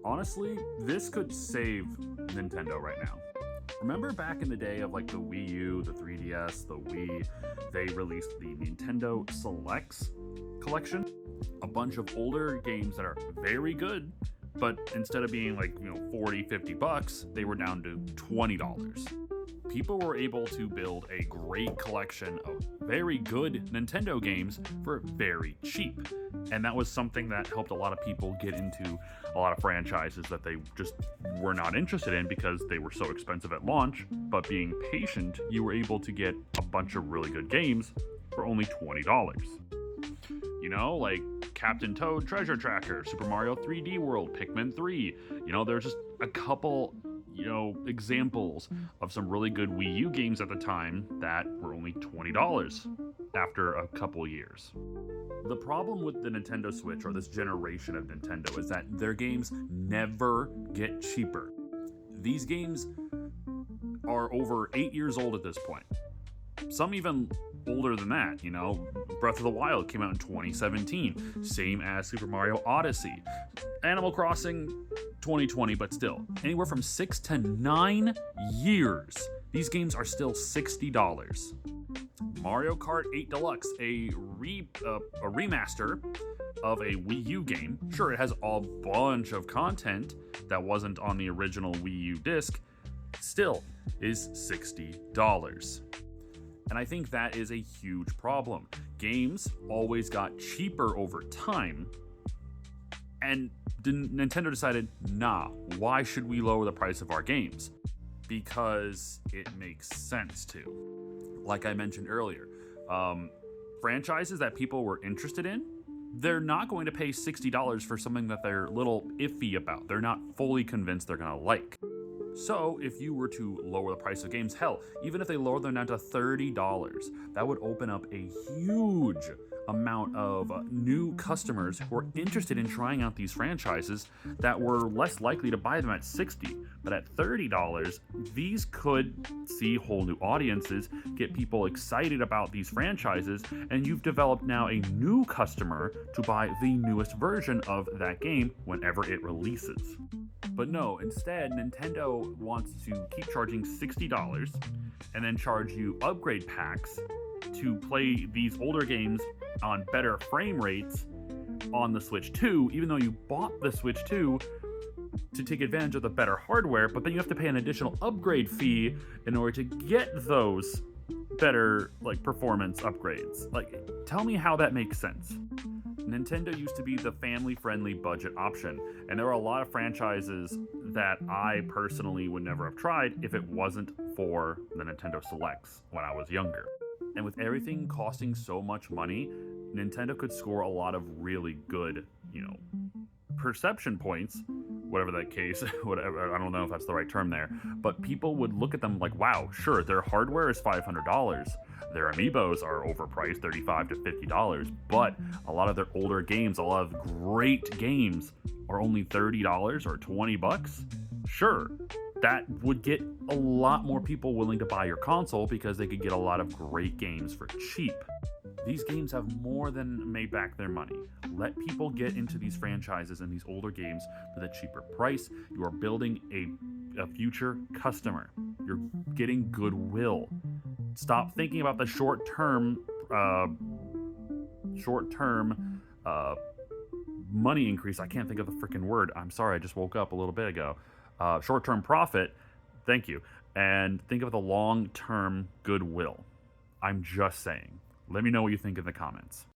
Honestly, this could save Nintendo right now. Remember back in the day of like the Wii U, the 3DS, the Wii, they released the Nintendo Selects collection? A bunch of older games that are very good, but instead of being like, 40, $50, they were down to $20. People were able to build a great collection of very good Nintendo games for very cheap. And that was something that helped a lot of people get into a lot of franchises that they just were not interested in because they were so expensive at launch. But being patient, you were able to get a bunch of really good games for only $20. Like Captain Toad Treasure Tracker, Super Mario 3D World, Pikmin 3. There's just a couple examples of some really good Wii U games at the time that were only $20 after a couple years. The problem with the Nintendo Switch, or this generation of Nintendo, is that their games never get cheaper. These games are over 8 years old at this point. Some even older than that, Breath of the Wild came out in 2017, same as Super Mario Odyssey. Animal Crossing, 2020, but still, anywhere from 6 to 9 years, these games are still $60. Mario Kart 8 Deluxe, a remaster of a Wii U game. Sure, it has a bunch of content that wasn't on the original Wii U disc, still is $60. And I think that is a huge problem. Games always got cheaper over time, and Nintendo decided, nah, why should we lower the price of our games? Because it makes sense to. Like I mentioned earlier, franchises that people were interested in, they're not going to pay $60 for something that they're a little iffy about. They're not fully convinced they're going to like. So if you were to lower the price of games, hell, even if they lowered them down to $30, that would open up a huge amount of new customers who are interested in trying out these franchises that were less likely to buy them at $60. But at $30, these could see whole new audiences, get people excited about these franchises, and you've developed now a new customer to buy the newest version of that game whenever it releases. But no, instead, Nintendo wants to keep charging $60 and then charge you upgrade packs to play these older games on better frame rates on the Switch 2, even though you bought the Switch 2 to take advantage of the better hardware, but then you have to pay an additional upgrade fee in order to get those better performance upgrades. Tell me how that makes sense. Nintendo used to be the family-friendly budget option, and there were a lot of franchises that I personally would never have tried if it wasn't for the Nintendo Selects when I was younger. And with everything costing so much money, Nintendo could score a lot of really good, perception points, whatever that case, whatever, I don't know if that's the right term there, but people would look at them like, wow, sure, their hardware is $500, their amiibos are overpriced, $35 to $50, but a lot of their older games, a lot of great games are only $30 or $20. Sure, that would get a lot more people willing to buy your console because they could get a lot of great games for cheap. These games have more than made back their money. Let people get into these franchises and these older games for the cheaper price. You are building a future customer. You're getting goodwill. Stop thinking about the short-term money increase. I can't think of the freaking word. I'm sorry, I just woke up a little bit ago. Short-term profit. Thank you. And think of the long-term goodwill. I'm just saying. Let me know what you think in the comments.